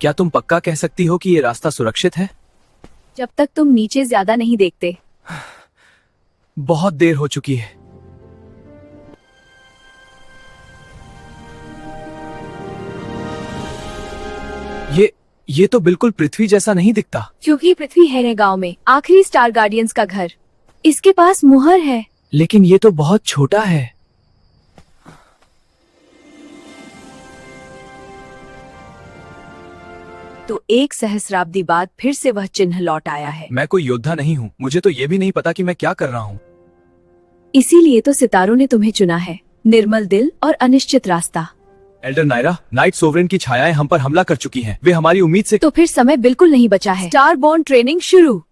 क्या तुम पक्का कह सकती हो कि ये रास्ता सुरक्षित है? जब तक तुम नीचे ज्यादा नहीं देखते। बहुत देर हो चुकी है। ये तो बिल्कुल पृथ्वी जैसा नहीं दिखता। क्योंकि पृथ्वी है गांव में आखिरी स्टार गार्डियंस का घर। इसके पास मुहर है। लेकिन ये तो बहुत छोटा है। तो 1 सहस्राब्दी बाद फिर से वह चिन्ह लौट आया है। मैं कोई योद्धा नहीं हूँ, मुझे तो ये भी नहीं पता कि मैं क्या कर रहा हूँ। इसीलिए तो सितारों ने तुम्हें चुना है। निर्मल दिल और अनिश्चित रास्ता। एल्डर नायरा, नाइट सोवरेन की छायाएं हम पर हमला कर चुकी हैं। वे हमारी उम्मीद से। तो फिर समय बिल्कुल नहीं बचा है। स्टारबॉर्न ट्रेनिंग शुरू।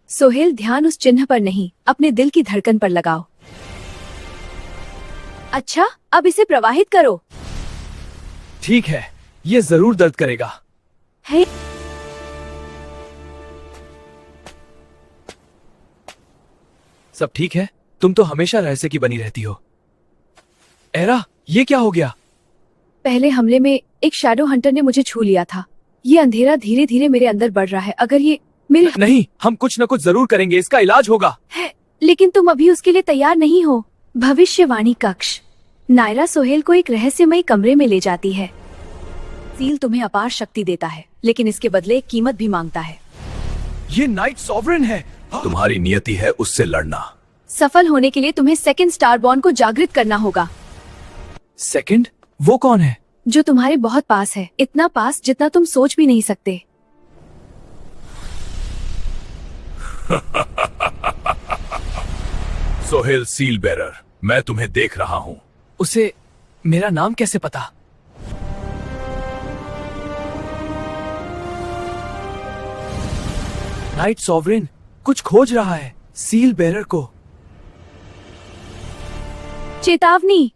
सोहेल, ध्यान उस चिन्ह पर नहीं, अपने दिल की धड़कन पर लगाओ। अच्छा, अब इसे प्रवाहित करो। ठीक है, ये जरूर दर्द करेगा। है सब ठीक है? तुम तो हमेशा रहस्य की बनी रहती हो। एरा, ये क्या हो गया? पहले हमले में एक शैडो हंटर ने मुझे छू लिया था। ये अंधेरा धीरे धीरे मेरे अंदर बढ़ रहा है। अगर ये मेरे नहीं, हम कुछ न कुछ जरूर करेंगे। इसका इलाज होगा। है, लेकिन तुम अभी उसके लिए तैयार नहीं हो। भविष्यवाणी कक्ष। नायरा सोहेल को एक रहस्यमयी कमरे में ले जाती है। सील तुम्हें अपार शक्ति देता है, लेकिन इसके बदले एक कीमत भी मांगता है। ये नाइट सॉवरेन है। तुम्हारी नियति है उससे लड़ना। सफल होने के लिए तुम्हें सेकंड स्टारबॉर्न को जागृत करना होगा। सेकंड? वो कौन है? जो तुम्हारे बहुत पास है, इतना पास जितना तुम सोच भी नहीं सकते। सोहेल सील बेरर, मैं तुम्हें देख रहा हूँ। उसे मेरा नाम कैसे पता? नाइट सॉवरेन कुछ खोज रहा है सील बेरर को। चेतावनी,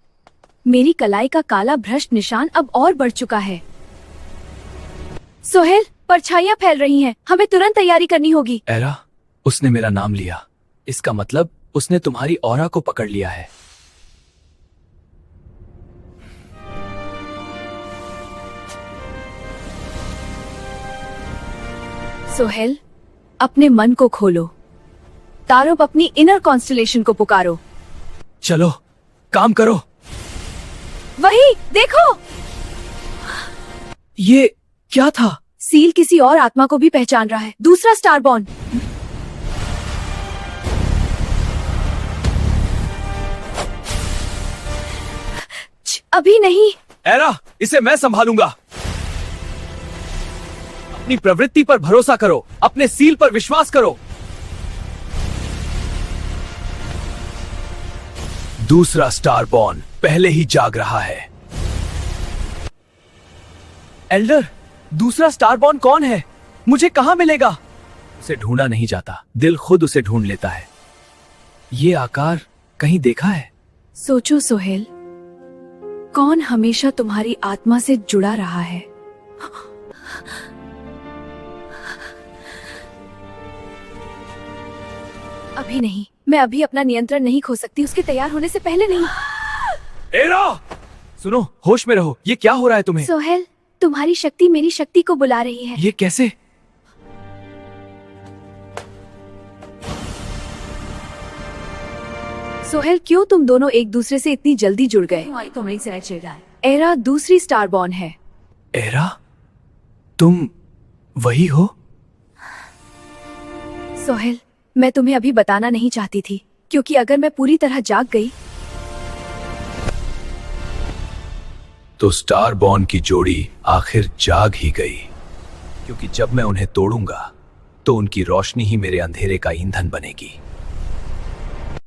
मेरी कलाई का काला भ्रष्ट निशान अब और बढ़ चुका है। सोहेल, परछाइयां फैल रही हैं। हमें तुरंत तैयारी करनी होगी। एरा, उसने मेरा नाम लिया। इसका मतलब उसने तुम्हारी ऑरा को पकड़ लिया है। सोहेल, अपने मन को खोलो। तारों, अपनी इनर कॉन्स्टलेशन को पुकारो। चलो, काम करो। वही देखो। ये क्या था? सील किसी और आत्मा को भी पहचान रहा है। दूसरा स्टारबॉर्न। अभी नहीं। एरा, इसे मैं संभालूंगा। अपनी प्रवृत्ति पर भरोसा करो, अपने सील पर विश्वास करो। दूसरा स्टारबॉर्न पहले ही जाग रहा है। एल्डर, दूसरा स्टारबॉर्न कौन है? मुझे कहां मिलेगा? उसे ढूंढा नहीं जाता, दिल खुद उसे ढूंढ लेता है। ये आकार कहीं देखा है? सोचो सोहेल, कौन हमेशा तुम्हारी आत्मा से जुड़ा रहा है? अभी नहीं, मैं अभी अपना नियंत्रण नहीं खो सकती। उसके तैयार होने से पहले नहीं। एरा, सुनो, होश में रहो। ये क्या हो रहा है तुम्हें? सोहेल, तुम्हारी शक्ति मेरी शक्ति को बुला रही है। ये कैसे? सोहेल, क्यों तुम दोनों एक दूसरे से इतनी जल्दी जुड़ गए? एरा दूसरी स्टारबॉर्न है। एरा, तुम वही हो? सोहेल, मैं तुम्हें अभी बताना नहीं चाहती थी, क्योंकि अगर मैं पूरी तरह जाग गई तो स्टारबॉर्न की जोड़ी आखिर जाग ही गई। क्योंकि जब मैं उन्हें तोड़ूंगा तो उनकी रोशनी ही मेरे अंधेरे का ईंधन बनेगी।